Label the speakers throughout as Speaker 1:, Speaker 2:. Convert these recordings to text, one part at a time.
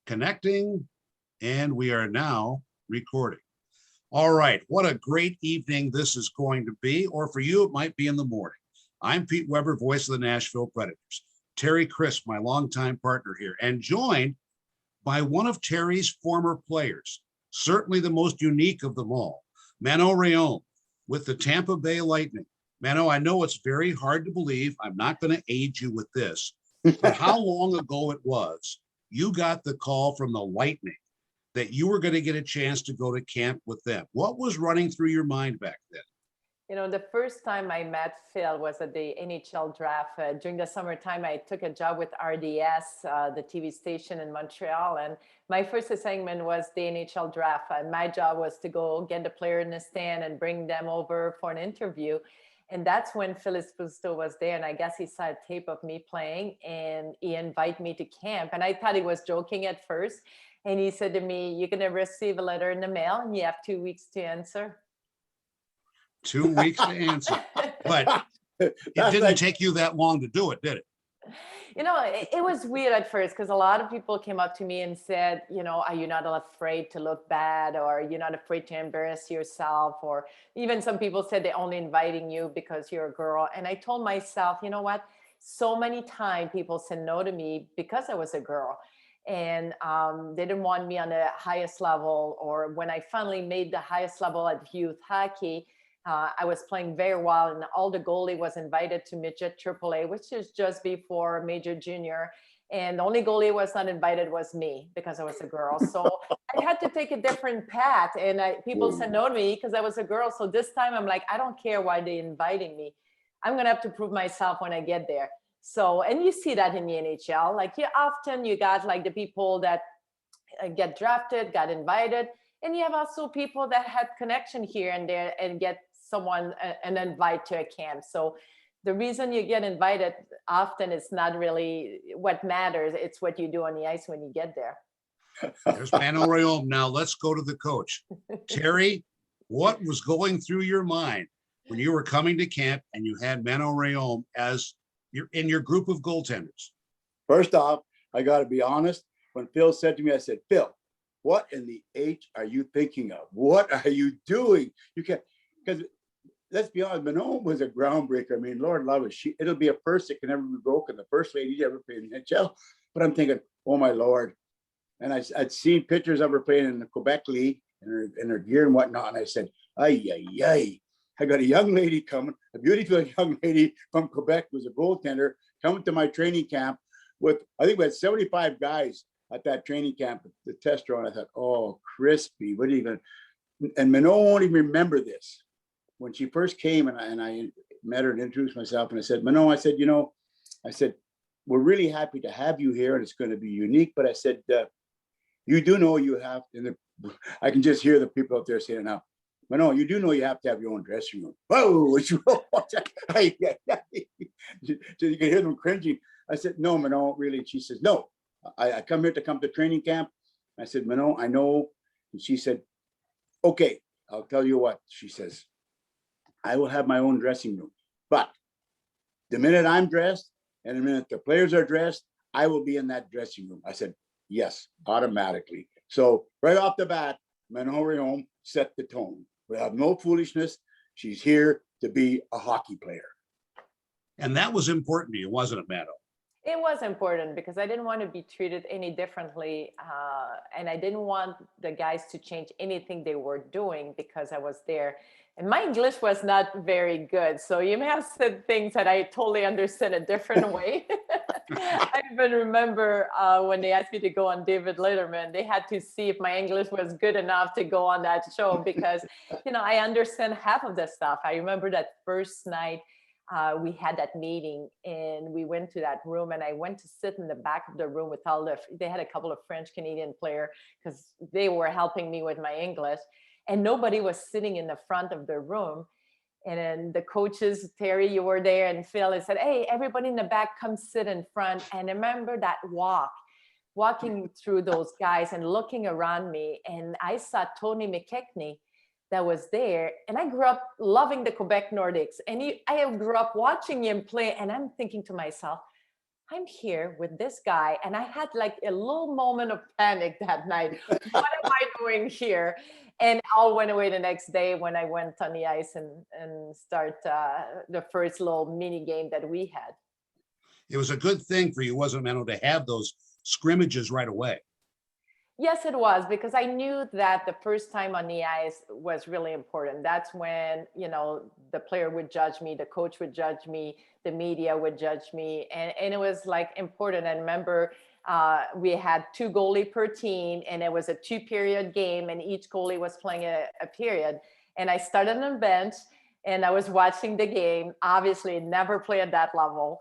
Speaker 1: connecting, and we are now recording. All right, what a great evening this is going to be, or for you, it might be in the morning. I'm Pete Weber, voice of the Nashville Predators. Terry Crisp, my longtime partner here, and joined by one of Terry's former players, certainly the most unique of them all, Manon Rheaume with the Tampa Bay Lightning. Manon, I know it's very hard to believe. I'm not going to aid you with this, but how long ago it was you got the call from the Lightning that you were going to get a chance to go to camp with them? What was running through your mind back then?
Speaker 2: You know, the first time I met Phil was at the NHL draft. During the summertime, I took a job with RDS, the TV station in Montreal. And my first assignment was the NHL draft. And my job was to go get the player in the stand and bring them over for an interview. And that's when Phil Esposito was there. And I guess he saw a tape of me playing and he invited me to camp. And I thought he was joking at first. And he said to me, "You're going to receive a letter in the mail and you have 2 weeks to answer."
Speaker 1: 2 weeks to answer. But it didn't take you that long to do it, did it?
Speaker 2: You know, it was weird at first because a lot of people came up to me and said, you know, are you not afraid to look bad, or you're not afraid to embarrass yourself? Or even some people said they're only inviting you because you're a girl. And I told myself, you know what? So many times people said no to me because I was a girl. And they didn't want me on the highest level. Or when I finally made the highest level at youth hockey, I was playing very well, and all the goalie was invited to midget AAA, which is just before major junior. And the only goalie was not invited was me because I was a girl. So I had to take a different path. And people said no to me because I was a girl. So this time I'm like, I don't care why they're inviting me. I'm going to have to prove myself when I get there. So, and you see that in the NHL. Like you got like the people that get drafted, got invited. And you have also people that had connection here and there and get someone an invite to a camp. So the reason you get invited often is not really what matters. It's what you do on the ice when you get there.
Speaker 1: There's Manon Rheaume. Now let's go to the coach. Terry, what was going through your mind when you were coming to camp and you had Manon Rheaume as in your group of goaltenders?
Speaker 3: First off, I got to be honest. When Phil said to me, I said, "Phil, what in the H are you thinking of? What are you doing? You can't," because let's be honest, Manon was a groundbreaker. I mean, Lord love it. It'll be a first that can never be broken. The first lady ever played in the NHL. But I'm thinking, oh my Lord. And I'd seen pictures of her playing in the Quebec League in her gear and whatnot. And I said, ay, ay, ay. I got a young lady coming, a beautiful young lady from Quebec who's a goaltender, coming to my training camp with, I think we had 75 guys at that training camp, the test run. I thought, oh, crispy, what are you going to, and Manon won't even remember this. When she first came and I met her and introduced myself, and I said, Manon, I said, we're really happy to have you here and it's going to be unique. But I said, you do know you have, and I can just hear the people out there saying it now, Manon, you do know you have to have your own dressing room. Whoa, so you can hear them cringing. I said, no, Manon, really. She says, no, I come here to come to training camp. I said, Manon, I know. And she said, okay, I'll tell you what. She says, I will have my own dressing room. But the minute I'm dressed and the minute the players are dressed, I will be in that dressing room. I said, yes, automatically. So right off the bat, Manon Rheaume set the tone. We have no foolishness. She's here to be a hockey player.
Speaker 1: And that was important to you, wasn't it, Manon?
Speaker 2: It was important because I didn't want to be treated any differently. And I didn't want the guys to change anything they were doing because I was there. And my English was not very good. So you may have said things that I totally understood a different way. I even remember when they asked me to go on David Letterman, they had to see if my English was good enough to go on that show because, you know, I understand half of the stuff. I remember that first night we had that meeting and we went to that room and I went to sit in the back of the room with they had a couple of French Canadian players because they were helping me with my English. And nobody was sitting in the front of the room. And then the coaches, Terry, you were there, and Phil, they said, hey, everybody in the back, come sit in front. And I remember that walking through those guys and looking around me. And I saw Tony McKechnie that was there. And I grew up loving the Quebec Nordics. And I grew up watching him play. And I'm thinking to myself, I'm here with this guy. And I had like a little moment of panic that night. What am I doing here? And all went away the next day when I went on the ice and start the first little mini game that we had.
Speaker 1: It was a good thing for you, wasn't it, Manon, to have those scrimmages right away?
Speaker 2: Yes, it was, because I knew that the first time on the ice was really important. That's when, the player would judge me, the coach would judge me, the media would judge me. And it was like important. I remember we had 2 goalie per team, and it was a 2-period game, and each goalie was playing a period. And I started on the bench and I was watching the game. Obviously, never played at that level.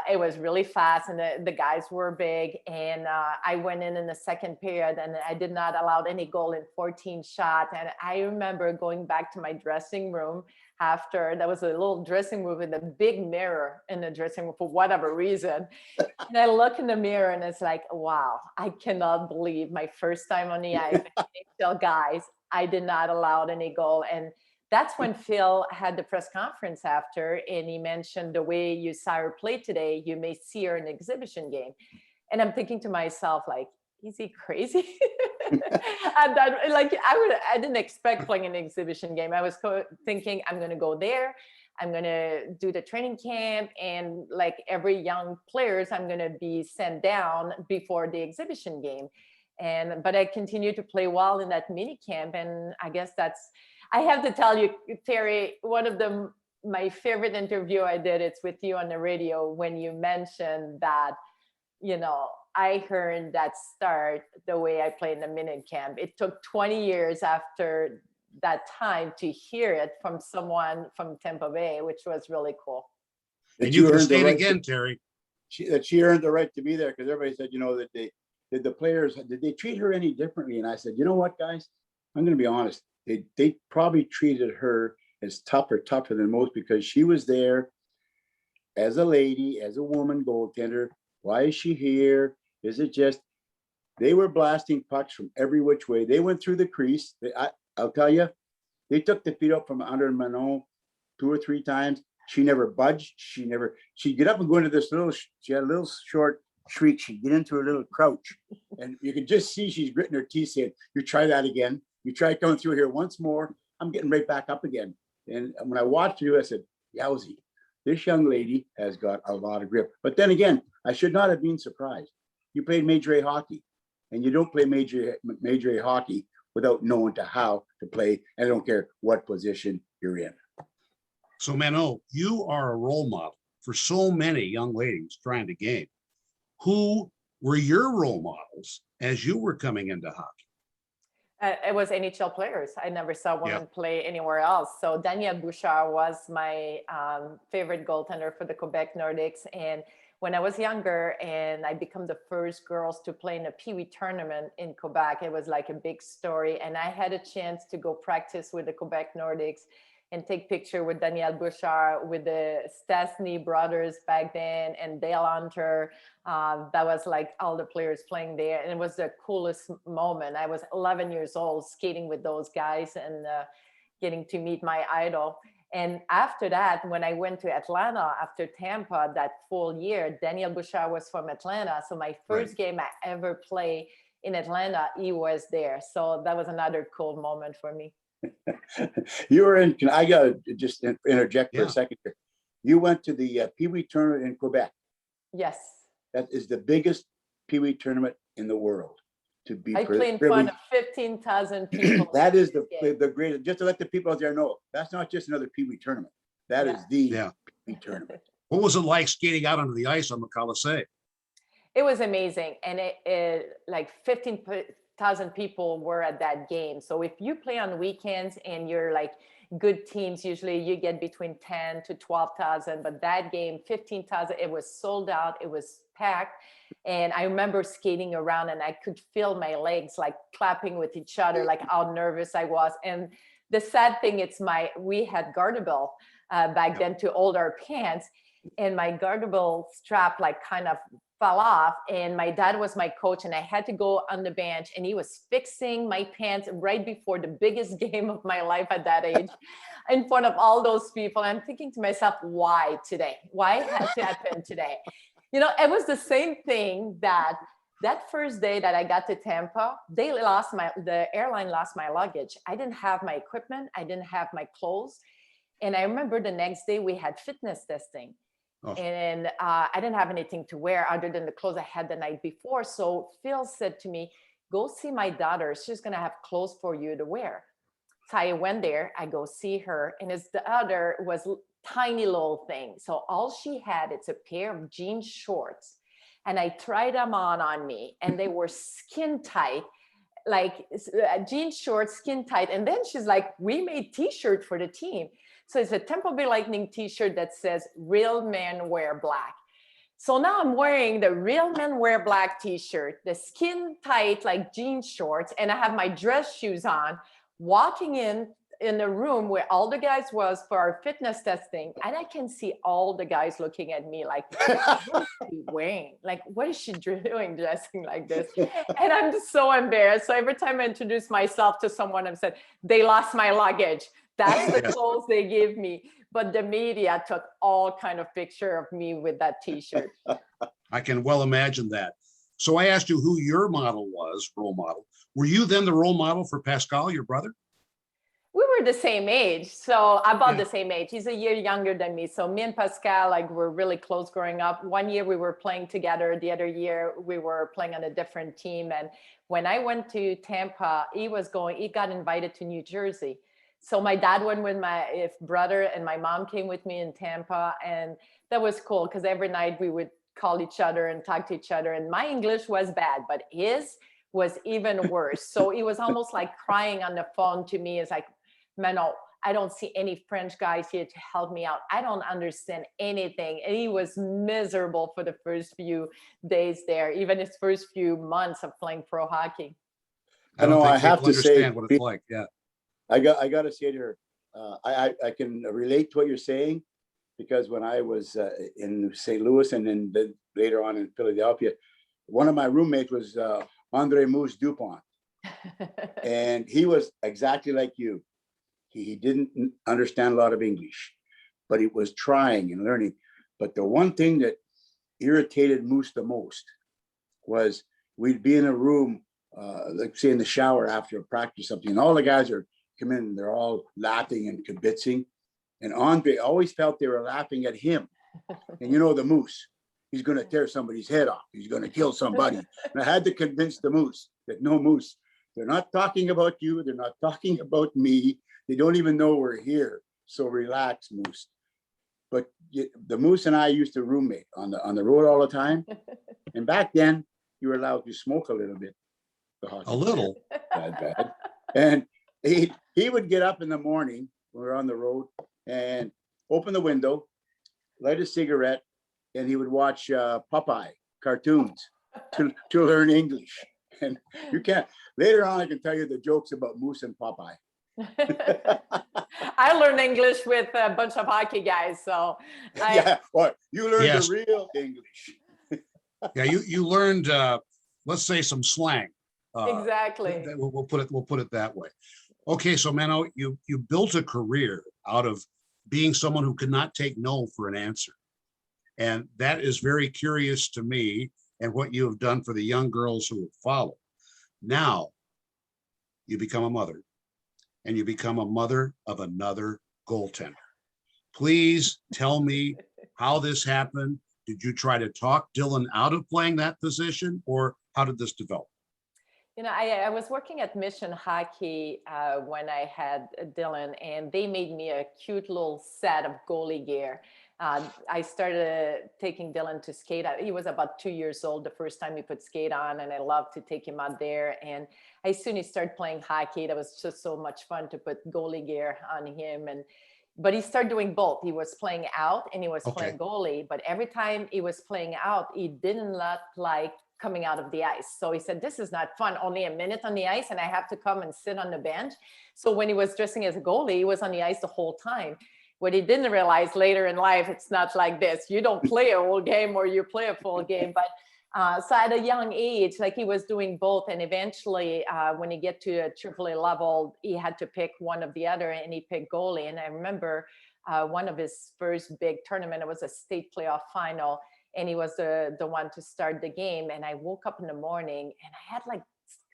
Speaker 2: It was really fast, and the guys were big. And I went in the second period, and I did not allow any goal in 14 shots. And I remember going back to my dressing room after. There was a little dressing room with a big mirror in the dressing room for whatever reason. And I look in the mirror, and it's like, wow, I cannot believe my first time on the ice. Tell guys, I did not allow any goal. And that's when Phil had the press conference after, and he mentioned the way you saw her play today, you may see her in an exhibition game. And I'm thinking to myself, like, is he crazy? And I didn't expect playing an exhibition game. I was thinking I'm going to go there. I'm going to do the training camp, and like every young players, I'm going to be sent down before the exhibition game. But I continued to play well in that mini camp. And I guess I have to tell you, Terry, one of my favorite interview I did, it's with you on the radio, when you mentioned that, I heard that start the way I played in the mini camp. It took 20 years after that time to hear it from someone from Tampa Bay, which was really cool.
Speaker 1: And you can say it again, Terry.
Speaker 3: She earned the right to be there, because everybody said, that the players, did they treat her any differently? And I said, you know what, guys, I'm going to be honest. They probably treated her as tougher than most, because she was there as a lady, as a woman goaltender. Why is she here? Is it just, they were blasting pucks from every which way. They went through the crease. I'll tell you, they took the feet up from under Manon 2 or 3 times. She never budged. She'd get up and go into this she had a little short shriek. She'd get into a little crouch, and you could just see she's gritting her teeth saying, you try that again. You try coming through here once more. I'm getting right back up again. And when I watched you, I said, yowzy, this young lady has got a lot of grip. But then again, I should not have been surprised. You played Major A hockey, and you don't play Major A hockey without knowing how to play. And I don't care what position you're in.
Speaker 1: So, Manon, you are a role model for so many young ladies trying to game. Who were your role models as you were coming into hockey?
Speaker 2: It was NHL players. I never saw women play anywhere else. So Danielle Bouchard was my favorite goaltender for the Quebec Nordics. And when I was younger and I became the first girls to play in a Pee Wee tournament in Quebec, it was like a big story. And I had a chance to go practice with the Quebec Nordics and take picture with Danielle Bouchard, with the Stastny brothers back then, and Dale Hunter. That was like all the players playing there. And it was the coolest moment. I was 11 years old skating with those guys and getting to meet my idol. And after that, when I went to Atlanta after Tampa that full year, Danielle Bouchard was from Atlanta. So my first game I ever played in Atlanta, he was there. So that was another cool moment for me.
Speaker 3: You were in, I got to just interject for a second here. You went to the Pee Wee tournament in Quebec.
Speaker 2: Yes.
Speaker 3: That is the biggest Pee Wee tournament in the world.
Speaker 2: I play in front of 15,000 people.
Speaker 3: That is the greatest, just to let the people out there know, that's not just another Pee Wee tournament. That is the Pee Wee tournament.
Speaker 1: What was it like skating out onto the ice on the Coliseum?
Speaker 2: It was amazing. And it like 15,000 people were at that game. So if you play on weekends and you're like good teams, usually you get between 10 to 12,000. But that game, 15,000, it was sold out. It was packed. And I remember skating around and I could feel my legs like clapping with each other, like how nervous I was. And the sad thing, we had garter-belt back then to hold our pants. And my garter-belt strap like kind of fell off, and my dad was my coach, and I had to go on the bench, and he was fixing my pants right before the biggest game of my life at that age in front of all those people. I'm thinking to myself, why today? Why had to happen today? You know, it was the same thing that first day that I got to Tampa, the airline lost my luggage. I didn't have my equipment. I didn't have my clothes. And I remember the next day we had fitness testing.
Speaker 1: Oh.
Speaker 2: And I didn't have anything to wear other than the clothes I had the night before. So Phil said to me, go see my daughter. She's going to have clothes for you to wear. So I went there, I go see her, and the other was tiny little thing. So all she had, it's a pair of jean shorts. And I tried them on me, and they were skin tight, like jean shorts, skin tight. And then she's like, we made t-shirt for the team. So it's a Tampa Bay Lightning t-shirt that says real men wear black. So now I'm wearing the real men wear black t-shirt, the skin tight, like jean shorts, and I have my dress shoes on, walking in the room where all the guys was for our fitness testing. And I can see all the guys looking at me like, what is she wearing? Like, what is she doing dressing like this? And I'm just so embarrassed. So every time I introduce myself to someone, I've said, they lost my luggage. That's the clothes they give me. But the media took all kind of picture of me with that t-shirt.
Speaker 1: I can well imagine that. So I asked you who your model was, role model. Were you then the role model for Pascal, your brother?
Speaker 2: We were the same age, so about the same age. He's a year younger than me. So me and Pascal, like, were really close growing up. One year we were playing together. The other year we were playing on a different team. And when I went to Tampa, he got invited to New Jersey. So my dad went with my brother, and my mom came with me in Tampa. And that was cool because every night we would call each other and talk to each other. And my English was bad, but his was even worse. So he was almost like crying on the phone to me. It's like, Manon, I don't see any French guys here to help me out. I don't understand anything. And he was miserable for the first few days there, even his first few months of playing pro hockey.
Speaker 1: I don't think
Speaker 3: I have
Speaker 1: people
Speaker 3: to say,
Speaker 1: understand what it's like. Yeah.
Speaker 3: I got to say to her, I can relate to what you're saying, because when I was in St. Louis and then later on in Philadelphia, one of my roommates was Andre Moose Dupont. And he was exactly like you. He didn't understand a lot of English, but he was trying and learning. But the one thing that irritated Moose the most was we'd be in a room, like say in the shower after a practice or something, and all the guys are come in and they're all laughing and kibitzing. And Andre always felt they were laughing at him. And you know, the Moose, he's going to tear somebody's head off. He's going to kill somebody. And I had to convince the Moose that no, Moose, they're not talking about you. They're not talking about me. They don't even know we're here. So relax, Moose. But the Moose and I used to roommate on the road all the time. And back then, you were allowed to smoke a little bit.
Speaker 1: A little.
Speaker 3: Bad. And he would get up in the morning when we were on the road and open the window, light a cigarette, and he would watch Popeye cartoons to learn English. And you can't. Later on, I can tell you the jokes about Moose and Popeye.
Speaker 2: I learned English with a bunch of hockey guys, so
Speaker 3: well, you learned the real English.
Speaker 1: Yeah, you learned, let's say, some slang.
Speaker 2: Exactly.
Speaker 1: We'll put it that way. Okay, so Manon, you built a career out of being someone who could not take no for an answer, and that is very curious to me. And what you have done for the young girls who have followed. Now, you become a mother. And you become a mother of another goaltender. Please tell me how this happened. Did you try to talk Dylan out of playing that position, or how did this develop?
Speaker 2: You know, I was working at Mission Hockey when I had Dylan, and they made me a cute little set of goalie gear. I started taking Dylan to skate. He was about 2 years old the first time he put skate on, and I loved to take him out there. And as soon as he started playing hockey, that was just so much fun to put goalie gear on him. But he started doing both. He was playing out and he was playing goalie. But every time he was playing out, he didn't like coming out of the ice. So he said, this is not fun, only a minute on the ice and I have to come and sit on the bench. So when he was dressing as a goalie, he was on the ice the whole time. What he didn't realize later in life, it's not like this. You don't play a whole game or you play a full game. But so at a young age, like he was doing both. And eventually when he get to a AAA level, he had to pick one of the other and he picked goalie. And I remember one of his first big tournament, it was a state playoff final. and he was the one to start the game. And I woke up in the morning and I had like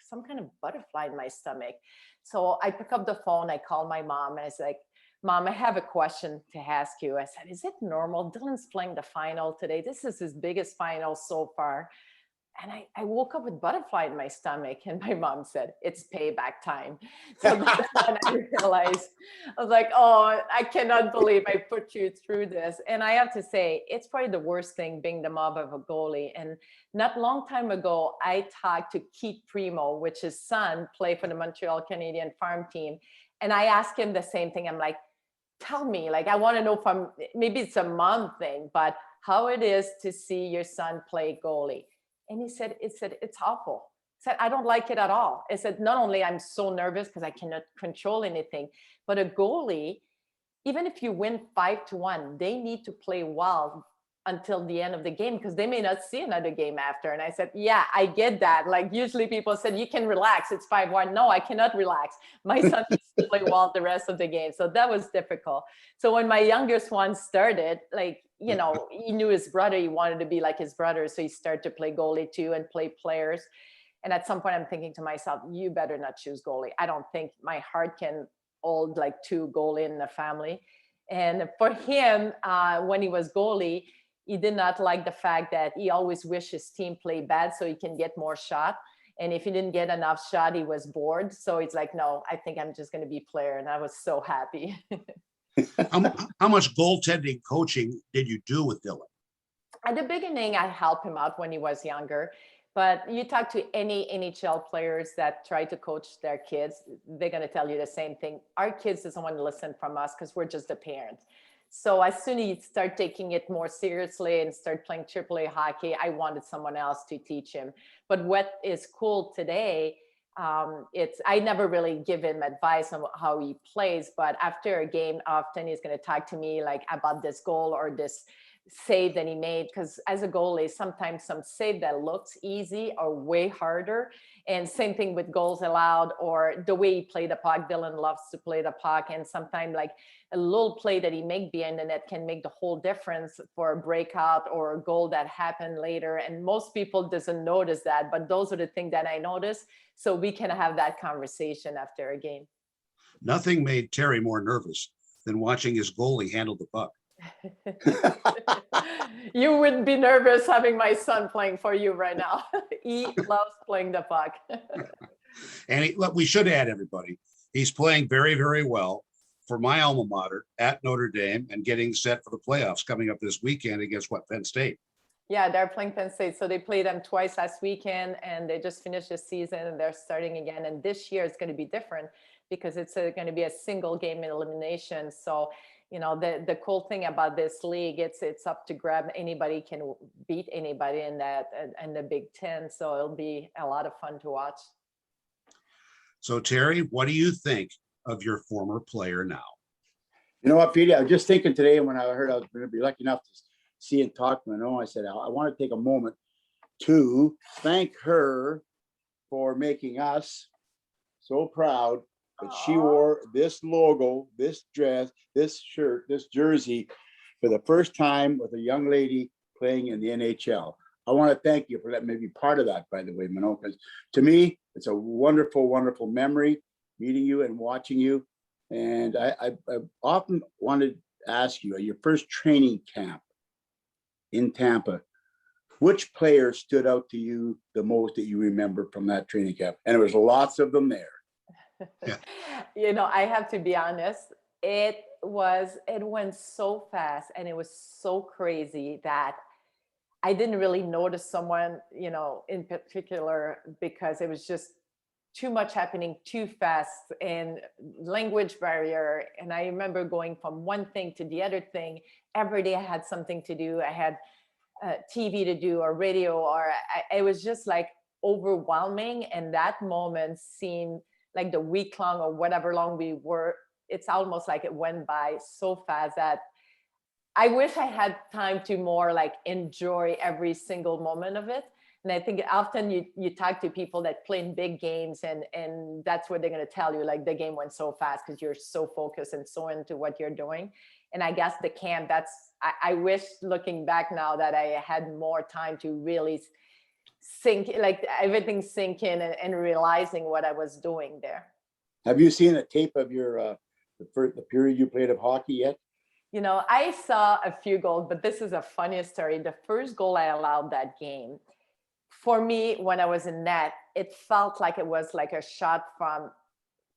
Speaker 2: some kind of butterfly in my stomach. So I pick up the phone, I call my mom, and I was like, Mom, I have a question to ask you. I said, is it normal? Dylan's playing the final today. This is his biggest final so far. And I woke up with butterfly in my stomach, and my mom said, it's payback time. So that's when I realized, I was like, oh, I cannot believe I put you through this. And I have to say, it's probably the worst thing being the mom of a goalie. And not long time ago, I talked to Keith Primo, which his son played for the Montreal Canadian farm team. And I asked him the same thing. I'm like, tell me, like, I want to know from, maybe it's a mom thing, but how it is to see your son play goalie. And he said, it's awful. He said, I don't like it at all. I said, not only I'm so nervous because I cannot control anything, but a goalie, even if you win 5-1, they need to play well until the end of the game because they may not see another game after. And I said, yeah, I get that. Like usually people said, you can relax, it's 5-1. No, I cannot relax. My son needs to play well the rest of the game. So that was difficult. So when my youngest one started, like, you know, he knew his brother, he wanted to be like his brother. So he started to play goalie too and play players. And at some point I'm thinking to myself, you better not choose goalie. I don't think my heart can hold like 2 goalie in the family. And for him, when he was goalie, he did not like the fact that he always wished his team played bad so he can get more shot. And if he didn't get enough shot, he was bored. So it's like, no, I think I'm just going to be player. And I was so happy.
Speaker 1: How much goaltending coaching did you do with Dylan?
Speaker 2: At the beginning, I helped him out when he was younger. But you talk to any NHL players that try to coach their kids, they're going to tell you the same thing. Our kids doesn't want to listen from us because we're just the parents. So as soon as you start taking it more seriously and start playing AAA hockey, I wanted someone else to teach him. But what is cool today, I never really give him advice on how he plays, but after a game, often he's going to talk to me like about this goal or this save that he made, because as a goalie, sometimes some save that looks easy are way harder. And same thing with goals allowed or the way he played the puck. Dylan loves to play the puck, and sometimes like a little play that he make behind the net can make the whole difference for a breakout or a goal that happened later. And most people doesn't notice that, but those are the things that I notice, so we can have that conversation after a game.
Speaker 1: Nothing made Terry more nervous than watching his goalie handle the puck.
Speaker 2: You wouldn't be nervous having my son playing for you right now. He loves playing the puck.
Speaker 1: And look, we should add, everybody, he's playing very, very well for my alma mater at Notre Dame and getting set for the playoffs coming up this weekend against Penn State.
Speaker 2: Yeah, they're playing Penn State. So they played them twice last weekend and they just finished the season and they're starting again. And this year it's going to be different because it's going to be a single game elimination. So, you know, the cool thing about this league, it's up to grab. Anybody can beat anybody in that and the Big Ten. So it'll be a lot of fun to watch.
Speaker 1: So Terry, what do you think of your former player now?
Speaker 3: You know what, Petey? I was just thinking today when I heard I was going to be lucky enough to see and talk to Manon, I said, I want to take a moment to thank her for making us so proud that she wore this logo, this dress, this shirt, this jersey for the first time with a young lady playing in the NHL. I want to thank you for letting me be part of that, by the way, Manon, because to me, it's a wonderful, wonderful memory meeting you and watching you. And I often wanted to ask you, at your first training camp in Tampa, which player stood out to you the most that you remember from that training camp? And there was lots of them there.
Speaker 1: Yeah.
Speaker 2: You know, I have to be honest, it went so fast and it was so crazy that I didn't really notice someone, you know, in particular, because it was just too much happening too fast and language barrier. And I remember going from one thing to the other thing. Every day I had something to do. I had TV to do or radio, or it was just like overwhelming. And that moment seemed like the week long or whatever long we were, it's almost like it went by so fast that I wish I had time to more like enjoy every single moment of it. And I think often you talk to people that play in big games and that's what they're going to tell you, like the game went so fast because you're so focused and so into what you're doing. And I guess the camp, I wish looking back now that I had more time to really like everything sink in and realizing what I was doing there.
Speaker 3: Have you seen a tape of your the period you played of hockey yet?
Speaker 2: You know, I saw a few goals, but this is a funny story. The first goal I allowed that game, for me, when I was in net, it felt like it was like a shot from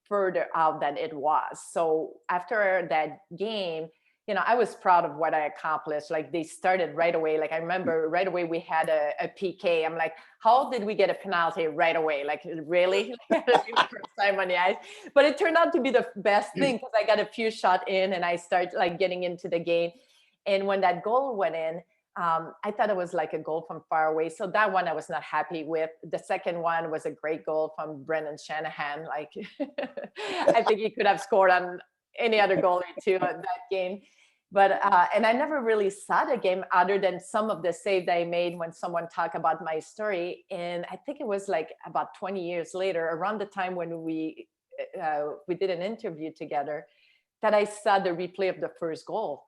Speaker 2: further out than it was. So after that game, you know, I was proud of what I accomplished. Like they started right away. Like I remember right away we had a PK. I'm like, how did we get a penalty right away? Like really? First time on the ice. But it turned out to be the best thing because I got a few shot in and I started like getting into the game. And when that goal went in, I thought it was like a goal from far away. So that one I was not happy with. The second one was a great goal from Brendan Shanahan. Like I think he could have scored on any other goalie too in that game. But and I never really saw the game other than some of the save that I made when someone talked about my story. And I think it was like about 20 years later, around the time when we did an interview together, that I saw the replay of the first goal.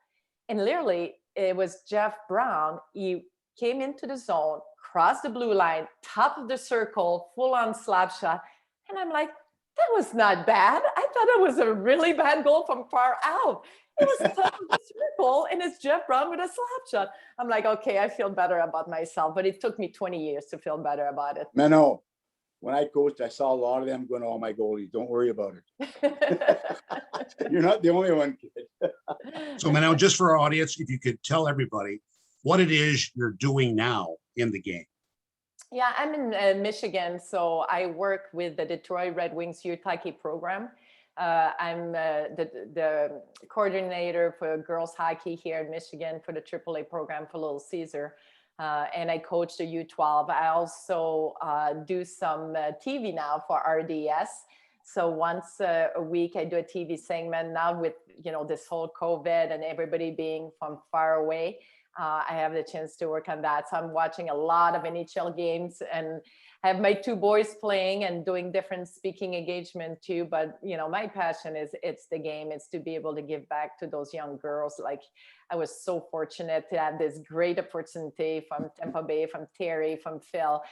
Speaker 2: And literally, it was Jeff Brown. He came into the zone, crossed the blue line, top of the circle, full on slap shot. And I'm like, that was not bad. I thought it was a really bad goal from far out. It was top of the circle, and it's Jeff Brown with a slap shot. I'm like, okay, I feel better about myself, but it took me 20 years to feel better about it.
Speaker 3: Manon, when I coached, I saw a lot of them going, oh, my goalies, don't worry about it. You're not the only one, kid.
Speaker 1: So Manon, just for our audience, if you could tell everybody what it is you're doing now in the game.
Speaker 2: Yeah, I'm in Michigan, so I work with the Detroit Red Wings youth hockey program. I'm the coordinator for girls hockey here in Michigan for the AAA program for Little Caesar. And I coach the U12. I also do some TV now for RDS. So once a week, I do a TV segment now with, you know, this whole COVID and everybody being from far away. I have the chance to work on that. So I'm watching a lot of NHL games and I have my two boys playing and doing different speaking engagement too. But, you know, my passion is it's the game. It's to be able to give back to those young girls. Like I was so fortunate to have this great opportunity from Tampa Bay, from Terry, from Phil,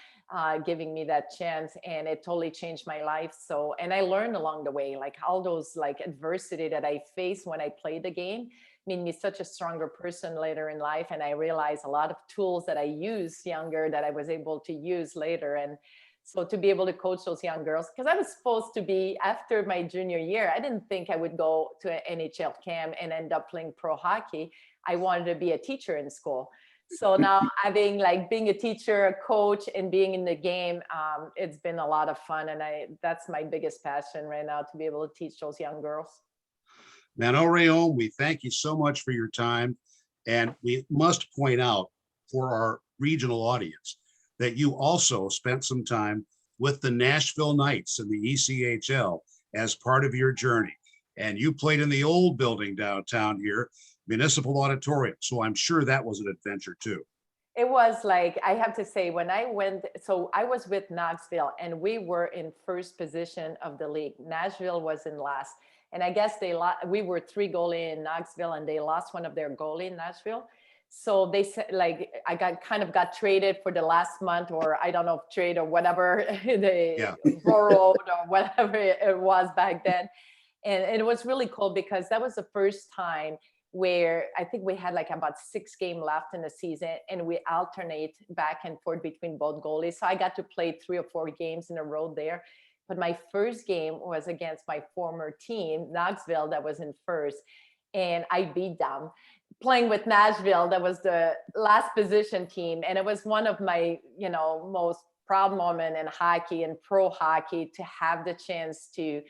Speaker 2: giving me that chance. And it totally changed my life. So, and I learned along the way, like all those like adversity that I faced when I played the game made me such a stronger person later in life. And I realized a lot of tools that I used younger that I was able to use later. And so to be able to coach those young girls, because I was supposed to be, after my junior year, I didn't think I would go to an NHL camp and end up playing pro hockey. I wanted to be a teacher in school. So now having like being a teacher, a coach, and being in the game, it's been a lot of fun. And that's my biggest passion right now, to be able to teach those young girls.
Speaker 1: Manon Rheaume, we thank you so much for your time. And we must point out for our regional audience that you also spent some time with the Nashville Knights in the ECHL as part of your journey. And you played in the old building downtown here, Municipal Auditorium. So I'm sure that was an adventure too. It
Speaker 2: was like, I have to say, when I went, so I was with Knoxville and we were in first position of the league. Nashville was in last. And I guess we were 3 goalie in Knoxville and they lost one of their goalie in Nashville. So they said, like, I got traded for the last month, or I don't know if trade or whatever they borrowed or whatever it was back then. And it was really cool because that was the first time where I think we had like about 6 games left in the season and we alternate back and forth between both goalies. So I got to play 3 or 4 games in a row there. But my first game was against my former team, Knoxville, that was in first, and I beat them. Playing with Nashville, that was the last position team, and it was one of my, you know, most proud moment in hockey and pro hockey to have the chance to,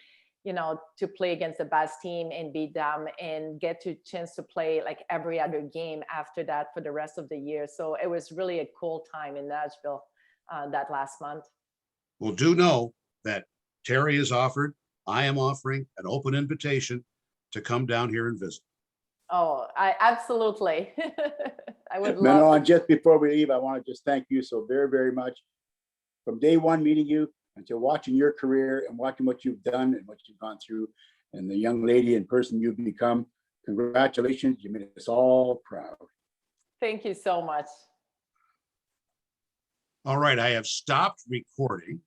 Speaker 2: you know, to play against the best team and beat them and get to chance to play like every other game after that for the rest of the year. So it was really a cool time in Nashville that last month.
Speaker 1: Well, do know that Terry has offered, I am offering an open invitation to come down here and visit.
Speaker 2: Oh, I absolutely. I would love
Speaker 3: Manon, just before we leave, I want to just thank you so very, very much. From day one meeting you until watching your career and watching what you've done and what you've gone through and the young lady and person you've become, Congratulations, you made us all proud.
Speaker 2: Thank you so much.
Speaker 1: All right, I have stopped recording.